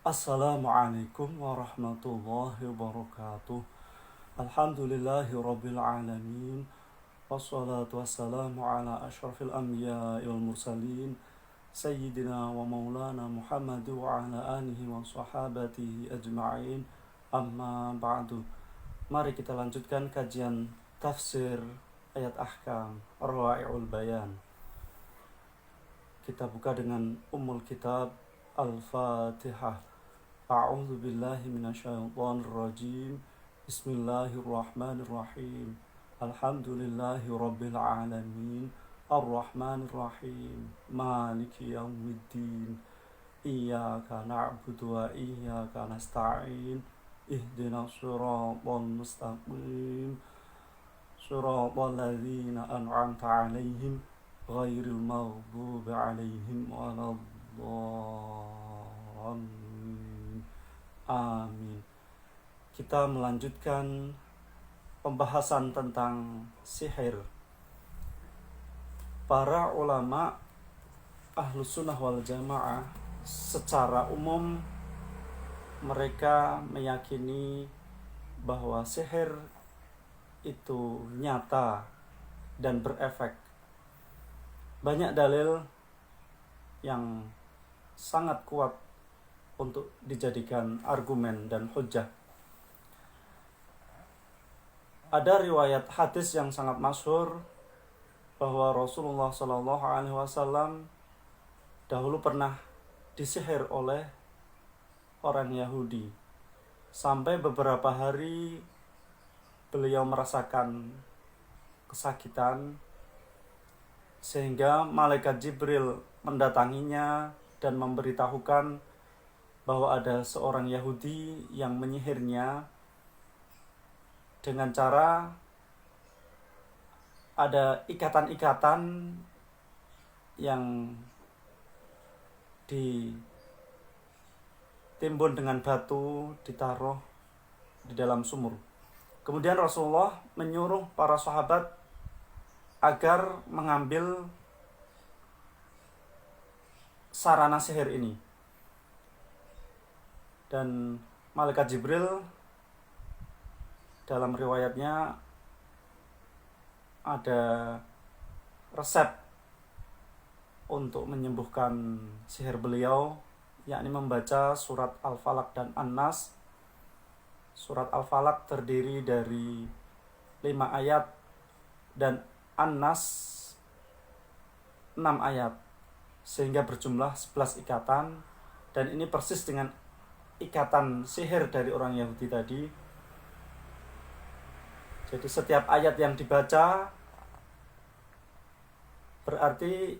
Assalamualaikum warahmatullahi wabarakatuh. Alhamdulillahi rabbil alamin. Wassalatu wassalamu ala ashrafil anbiya'i wal mursalin Sayyidina wa maulana Muhammad wa ala alihi wa sahabatihi ajma'in. Amma ba'du. Mari kita lanjutkan kajian tafsir ayat ahkam Ar-Ra'i'ul Bayan. Kita buka dengan Ummul Kitab Al-Fatihah. A'udzu billahi minasyaitonir rajim. Bismillahirrahmanirrahim. Alhamdulillahi rabbil alamin. Ar-Rahmanir Rahim. Maliki yaumiddin. Iyyaka na'budu wa iyyaka nasta'in. Ihdinas siratal mustaqim. Siratal ladzina an'amta 'alaihim ghairil maghdubi 'alaihim waladdallin. Amin. Kita melanjutkan pembahasan tentang sihir. Para ulama Ahlus Sunnah wal Jamaah secara umum mereka meyakini bahwa sihir itu nyata dan berefek. Banyak dalil yang sangat kuat untuk dijadikan argumen dan hujjah. Ada riwayat hadis yang sangat masyhur bahwa Rasulullah SAW dahulu pernah disihir oleh orang Yahudi. Sampai beberapa hari beliau merasakan kesakitan, sehingga malaikat Jibril mendatanginya dan memberitahukan bahwa ada seorang Yahudi yang menyihirnya dengan cara ada ikatan-ikatan yang ditimbun dengan batu, ditaruh di dalam sumur. Kemudian Rasulullah menyuruh para sahabat agar mengambil sarana sihir ini. Dan malaikat Jibril dalam riwayatnya ada resep untuk menyembuhkan sihir beliau, yakni membaca surat Al-Falaq dan An-Nas. Surat Al-Falaq terdiri dari 5 ayat dan An-Nas 6 ayat, sehingga berjumlah 11 ikatan. Dan ini persis dengan ikatan sihir dari orang Yahudi tadi. Jadi setiap ayat yang dibaca berarti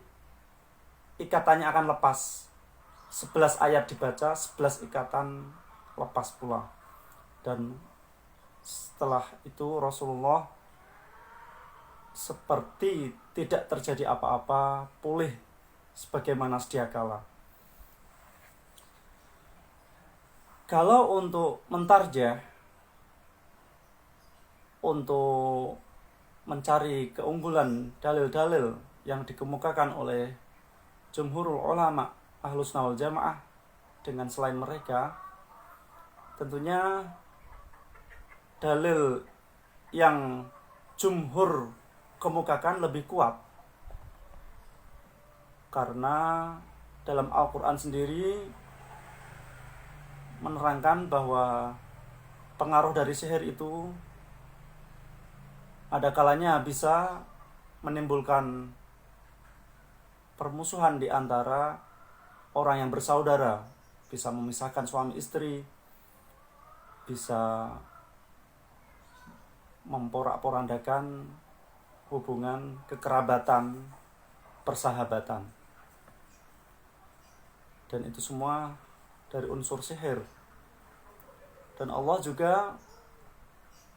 ikatannya akan lepas. 11 ayat dibaca, 11 ikatan lepas pula. Dan setelah itu Rasulullah seperti tidak terjadi apa-apa, pulih sebagaimana sedia kala. Kalau untuk mentarjah, untuk mencari keunggulan dalil-dalil yang dikemukakan oleh jumhurul ulama Ahlus Sunnah wal Jamaah dengan selain mereka, tentunya dalil yang jumhur kemukakan lebih kuat, karena dalam Al-Quran sendiri menerangkan bahwa pengaruh dari sihir itu ada kalanya bisa menimbulkan permusuhan di antara orang yang bersaudara, bisa memisahkan suami istri, bisa memporak-porandakan hubungan kekerabatan, persahabatan. Dan itu semua dari unsur sihir. Dan Allah juga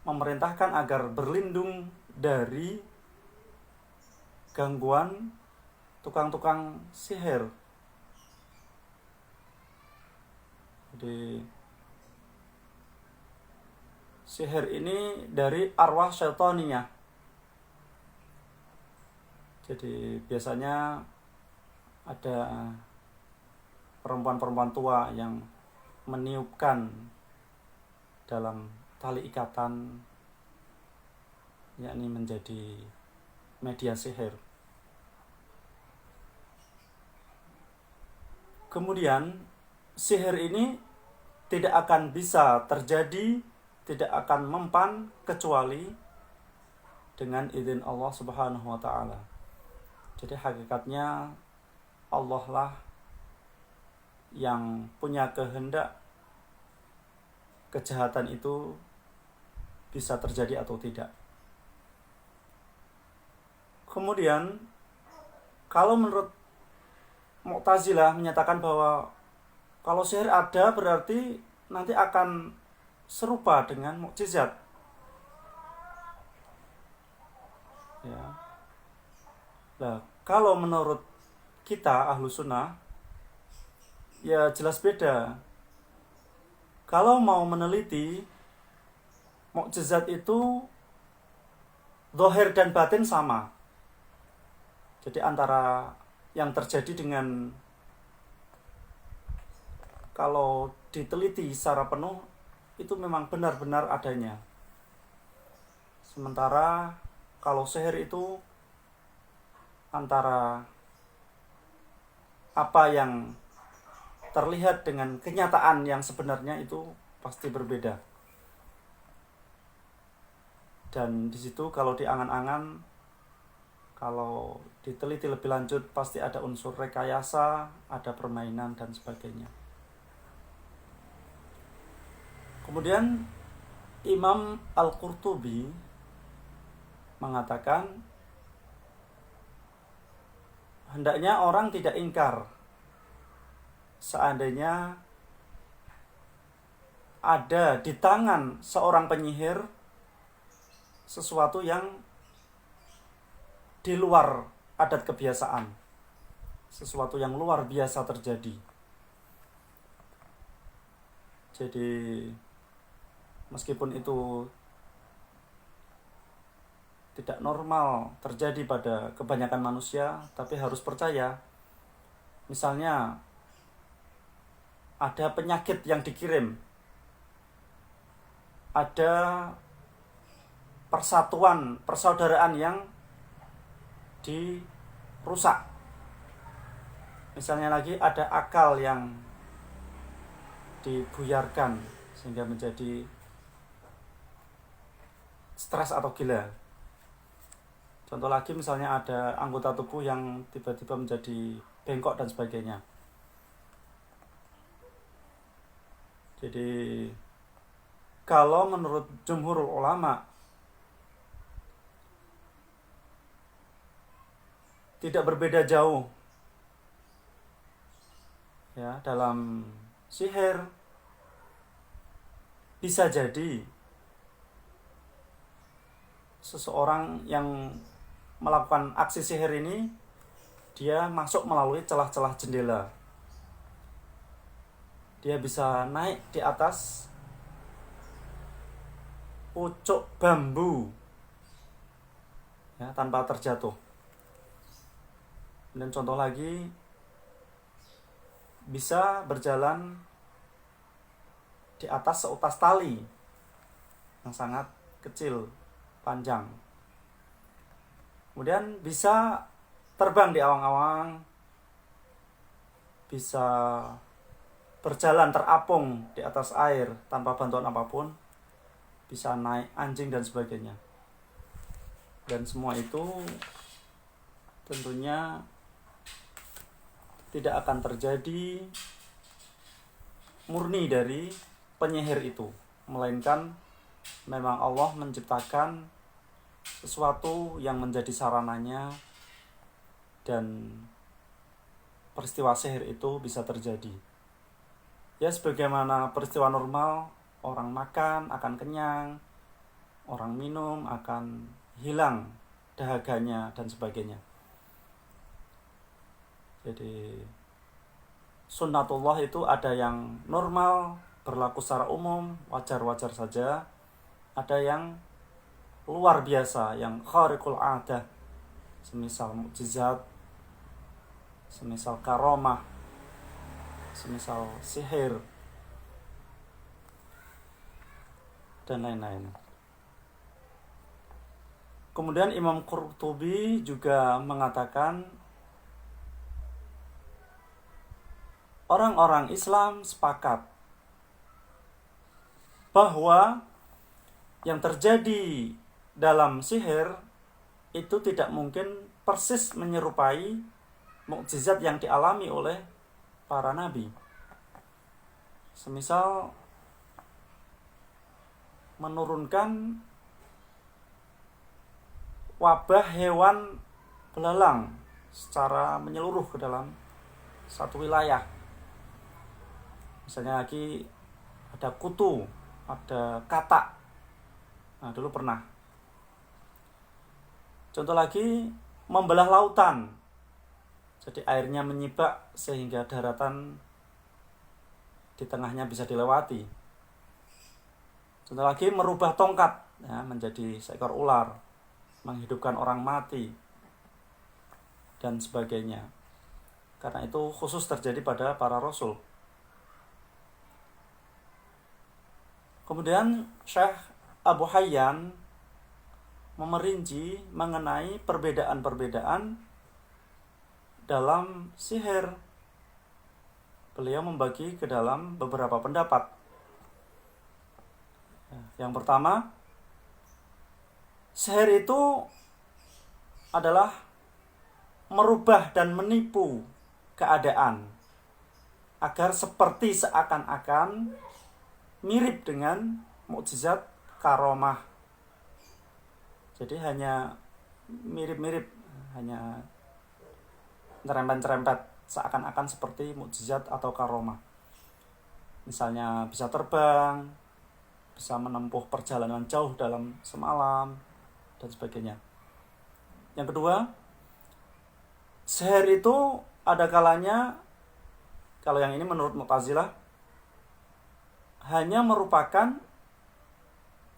memerintahkan agar berlindung dari gangguan tukang-tukang sihir. Jadi sihir ini dari arwah syaitaniyah. Jadi biasanya ada perempuan-perempuan tua yang meniupkan dalam tali ikatan, yakni menjadi media sihir. Kemudian sihir ini tidak akan bisa terjadi, tidak akan mempan kecuali dengan izin Allah Subhanahu wa taala. Jadi hakikatnya Allah lah yang punya kehendak kejahatan itu bisa terjadi atau tidak. Kemudian kalau menurut Mu'tazilah menyatakan bahwa kalau sihir ada berarti nanti akan serupa dengan mukjizat. Ya. Nah, kalau menurut kita ahlu sunnah, ya jelas beda. Kalau mau meneliti mukjizat itu zahir dan batin sama. Jadi antara yang terjadi dengan, kalau diteliti secara penuh itu memang benar-benar adanya. Sementara kalau sihir itu antara apa yang terlihat dengan kenyataan yang sebenarnya itu pasti berbeda. Dan di situ kalau diangan-angan, kalau diteliti lebih lanjut pasti ada unsur rekayasa, ada permainan dan sebagainya. Kemudian Imam Al-Qurtubi mengatakan hendaknya orang tidak ingkar seandainya ada di tangan seorang penyihir sesuatu yang di luar adat kebiasaan, sesuatu yang luar biasa terjadi. Jadi meskipun itu tidak normal terjadi pada kebanyakan manusia, tapi harus percaya. Misalnya ada penyakit yang dikirim, ada persatuan, persaudaraan yang dirusak. Misalnya lagi ada akal yang dibuyarkan sehingga menjadi stres atau gila. Contoh lagi misalnya ada anggota tubuh yang tiba-tiba menjadi bengkok dan sebagainya. Jadi kalau menurut jumhurul ulama tidak berbeda jauh ya dalam sihir. Bisa jadi seseorang yang melakukan aksi sihir ini dia masuk melalui celah-celah jendela. Dia bisa naik di atas pucuk bambu ya, tanpa terjatuh. Dan contoh lagi, bisa berjalan di atas seutas tali yang sangat kecil, panjang. Kemudian bisa terbang di awang-awang, bisa berjalan terapung di atas air tanpa bantuan apapun, bisa naik anjing dan sebagainya. Dan semua itu tentunya tidak akan terjadi murni dari penyihir itu, melainkan memang Allah menciptakan sesuatu yang menjadi sarananya dan peristiwa sihir itu bisa terjadi. Ya sebagaimana peristiwa normal, orang makan akan kenyang, orang minum akan hilang dahaganya dan sebagainya. Jadi sunnatullah itu ada yang normal, berlaku secara umum, wajar-wajar saja. Ada yang luar biasa, yang khariqul adah, semisal mukjizat, semisal karomah, semisal sihir. dan lain-lain. Kemudian Imam Qurtubi juga mengatakan orang-orang Islam sepakat bahwa yang terjadi dalam sihir itu tidak mungkin persis menyerupai mukjizat yang dialami oleh para nabi. Semisal menurunkan wabah hewan belalang secara menyeluruh ke dalam satu wilayah. Misalnya lagi ada kutu, ada katak. Nah, dulu pernah. Contoh lagi, membelah lautan. Jadi airnya menyibak sehingga daratan di tengahnya bisa dilewati. Contoh lagi, merubah tongkat ya, menjadi seekor ular, menghidupkan orang mati, dan sebagainya. Karena itu khusus terjadi pada para rasul. Kemudian Syekh Abu Hayyan memerinci mengenai perbedaan-perbedaan dalam sihir. Beliau membagi ke dalam beberapa pendapat. Yang pertama, sihir itu adalah merubah dan menipu keadaan agar seperti seakan-akan mirip dengan mukjizat karomah. Jadi hanya mirip-mirip, hanya nyerempet-nyerempet seakan-akan seperti mukjizat atau karomah. Misalnya bisa terbang, bisa menempuh perjalanan jauh dalam semalam, dan sebagainya. Yang kedua, sihir itu ada kalanya, kalau yang ini menurut Mu'tazilah, hanya merupakan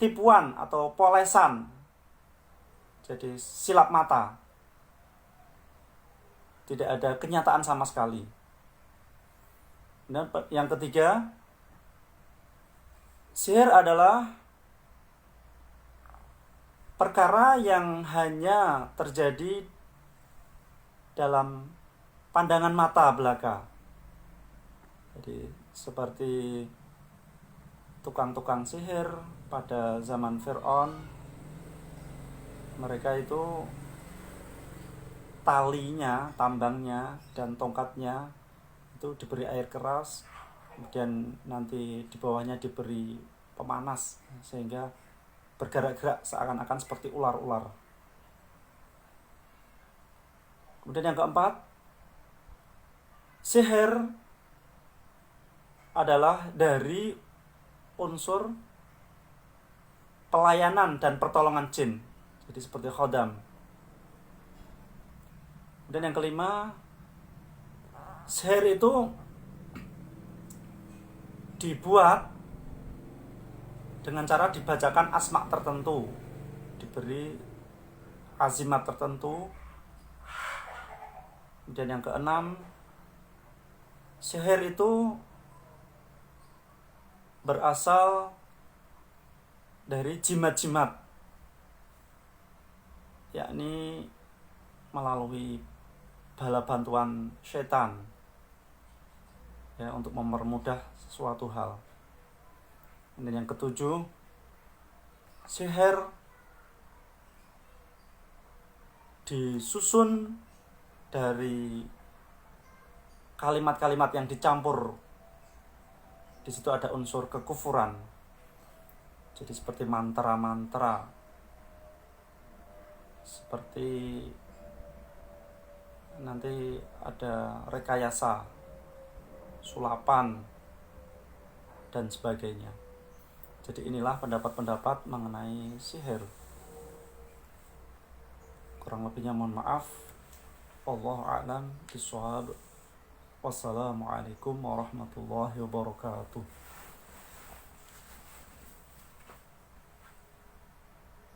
tipuan atau polesan. Jadi silap mata. Tidak ada kenyataan sama sekali. Dan yang ketiga, sihir adalah perkara yang hanya terjadi dalam pandangan mata belaka. Jadi seperti tukang-tukang sihir pada zaman Fir'aun, mereka itu talinya, tambangnya, dan tongkatnya itu diberi air keras, kemudian nanti di bawahnya diberi pemanas sehingga bergerak-gerak seakan-akan seperti ular-ular. Kemudian yang keempat, sihir adalah dari unsur pelayanan dan pertolongan jin. Jadi seperti khodam. Dan yang kelima, sihir itu dibuat dengan cara dibacakan asma tertentu, diberi azimat tertentu. Dan yang keenam, sihir itu berasal dari jimat-jimat, yakni melalui bala bantuan setan ya, untuk mempermudah suatu hal. Dan yang ketujuh, sihir disusun dari kalimat-kalimat yang dicampur. Di situ ada unsur kekufuran. Jadi seperti mantra-mantra, seperti nanti ada rekayasa, sulapan, dan sebagainya. Jadi inilah pendapat-pendapat mengenai sihir. Kurang lebihnya mohon maaf. Wallahu a'lam bishawab. Wassalamualaikum warahmatullahi wabarakatuh.